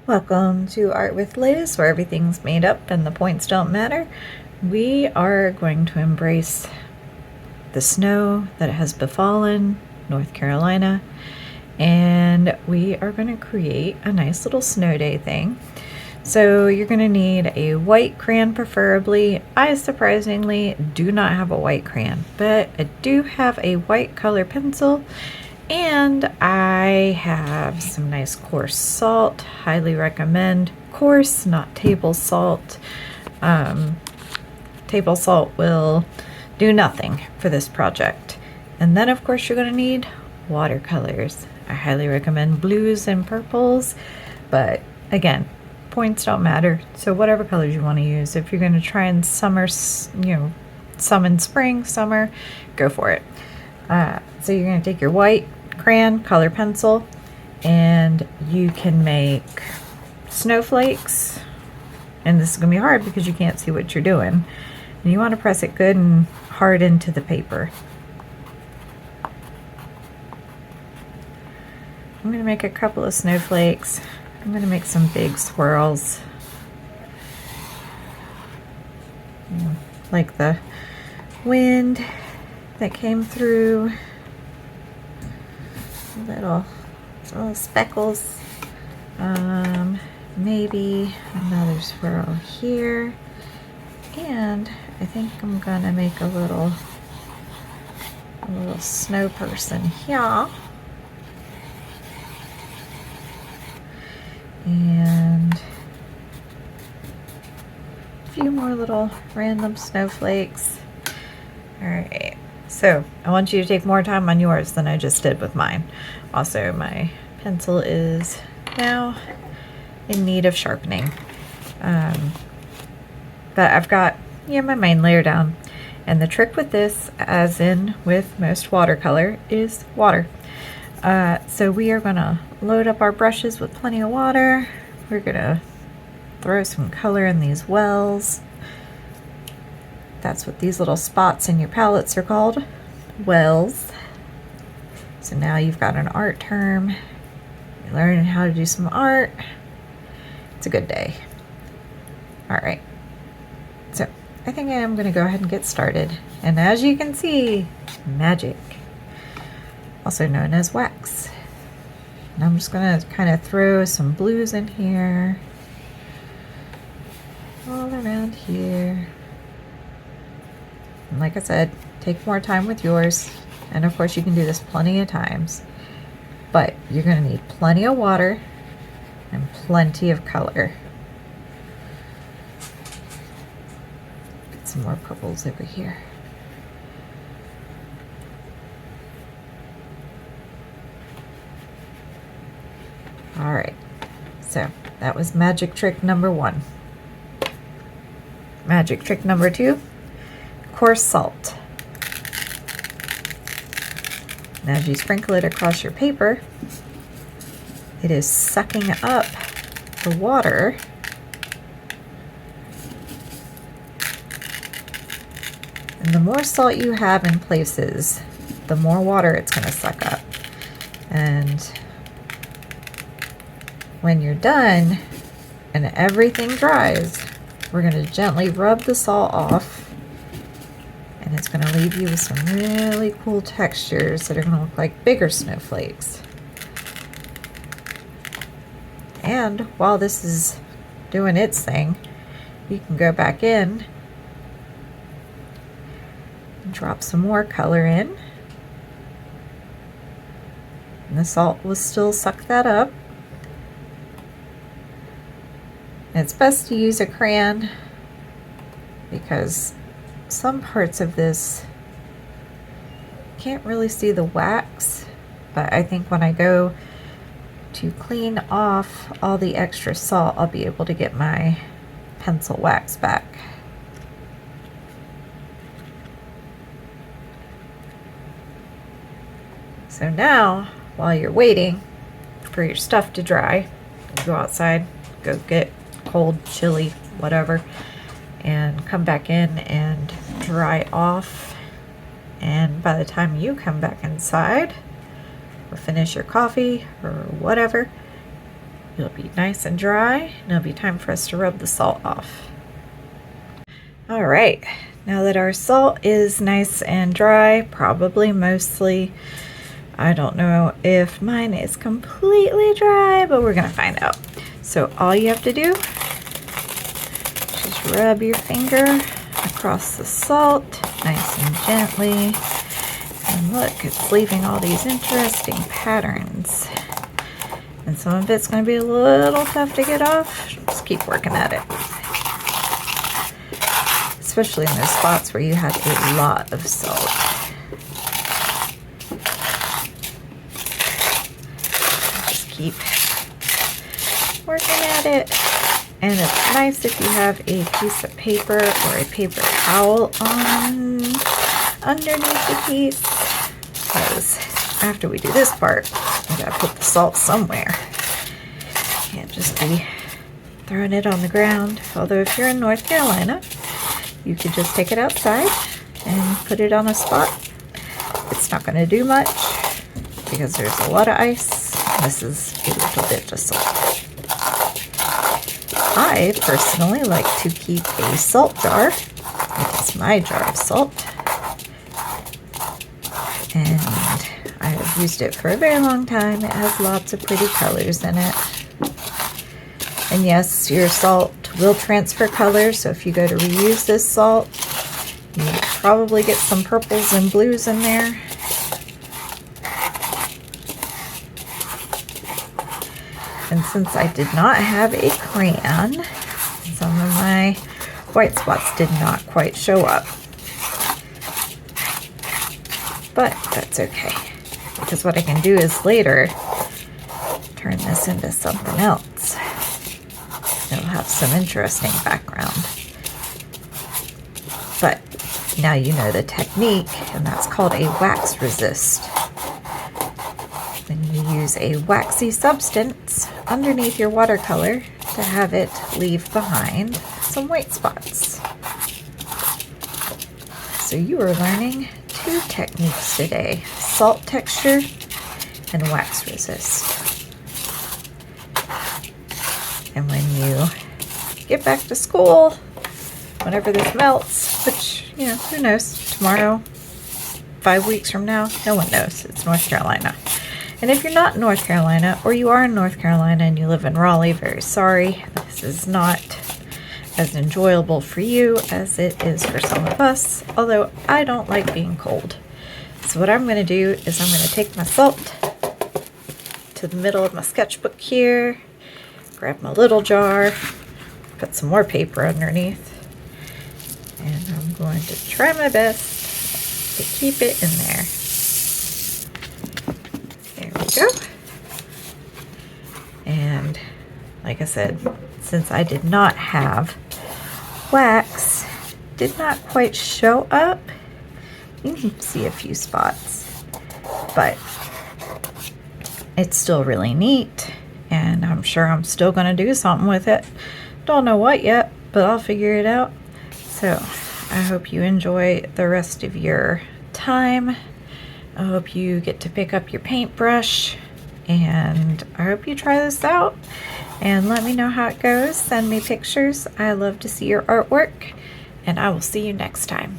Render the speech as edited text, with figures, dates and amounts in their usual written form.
Welcome to Art with Liz, where everything's made up and the points don't matter. We are going to embrace the snow that has befallen North Carolina, and we are going to create a nice little snow day thing. So you're going to need a white crayon preferably. I surprisingly do not have a white crayon, but I do have a white color pencil. And I have some nice coarse salt. Highly recommend coarse, not table salt. Table salt will do nothing for this project. And then of course you're going to need watercolors. I highly recommend blues and purples, but again, points don't matter. So whatever colors you want to use. If you're going to try and some in spring, summer, go for it. So you're going to take your white crayon, color pencil, and you can make snowflakes. And this is going to be hard because you can't see what you're doing. And you want to press it good and hard into the paper. I'm going to make a couple of snowflakes. I'm going to make some big swirls. Like the wind that came through. Little speckles. Maybe another swirl here. And I think I'm gonna make a little snow person here. And a few more little random snowflakes. Alright. So I want you to take more time on yours than I just did with mine. Also, my pencil is now in need of sharpening. But I've got my main layer down. And the trick with this, as in with most watercolor, is water. So we are going to load up our brushes with plenty of water. We're going to throw some color in these wells. That's what these little spots in your palettes are called, wells. So now you've got an art term. You're learning how to do some art. It's a good day. All right. So I think I am going to go ahead and get started. And as you can see, magic, also known as wax. And I'm just going to kind of throw some blues in here, all around here. And like I said, take more time with yours. And of course you can do this plenty of times. But you're going to need plenty of water and plenty of color. Get some more purples over here. Alright, so that was magic trick number 1. Magic trick number 2. Coarse salt. And as you sprinkle it across your paper, it is sucking up the water and the more salt you have in places, the more water it's going to suck up. And when you're done and everything dries, we're going to gently rub the salt off. And it's going to leave you with some really cool textures that are going to look like bigger snowflakes. And while this is doing its thing, you can go back in and drop some more color in. And the salt will still suck that up. And it's best to use a crayon because some parts of this can't really see the wax, but I think when I go to clean off all the extra salt, I'll be able to get my pencil wax back. So now, while you're waiting for your stuff to dry, go outside, go get cold, chilly, whatever, and come back in and dry off. And by the time you come back inside or finish your coffee or whatever, It'll be nice and dry, and it'll be time for us to rub the salt off. All right, now that our salt is nice and dry, probably mostly, I don't know if mine is completely dry, but we're gonna find out. So all you have to do is just rub your finger across the salt, nice and gently. And look, it's leaving all these interesting patterns. And some of it's going to be a little tough to get off. Just keep working at it. Especially in those spots where you have a lot of salt. Just keep working at it. And it's nice if you have a piece of paper or a paper towel on underneath the piece, because after we do this part, we gotta put the salt somewhere. Can't just be throwing it on the ground. Although if you're in North Carolina, you could just take it outside and put it on a spot. It's not gonna do much because there's a lot of ice. This is a little bit of salt. I personally like to keep a salt jar. It is my jar of salt. And I have used it for a very long time. It has lots of pretty colors in it. And yes, your salt will transfer colors, so if you go to reuse this salt, you probably get some purples and blues in there. And since I did not have a crayon, some of my white spots did not quite show up. But that's okay, because what I can do is later turn this into something else. It'll have some interesting background. But now you know the technique, and that's called a wax resist. Then you use a waxy substance underneath your watercolor to have it leave behind some white spots. So you are learning two techniques today: salt texture and wax resist. And when you get back to school, whenever this melts, which, you know, who knows, tomorrow, 5 weeks from now, no one knows. It's North Carolina. And if you're not in North Carolina, or you are in North Carolina and you live in Raleigh, very sorry. This is not as enjoyable for you as it is for some of us, although I don't like being cold. So what I'm going to do is I'm going to take my salt to the middle of my sketchbook here, grab my little jar, put some more paper underneath, and I'm going to try my best to keep it in there. There we go. And like I said, since I did not have wax, did not quite show up. You can see a few spots, but it's still really neat, and I'm sure I'm still going to do something with it. Don't know what yet, but I'll figure it out. So I hope you enjoy the rest of your time. I hope you get to pick up your paintbrush, and I hope you try this out and let me know how it goes. Send me pictures. I love to see your artwork, and I will see you next time.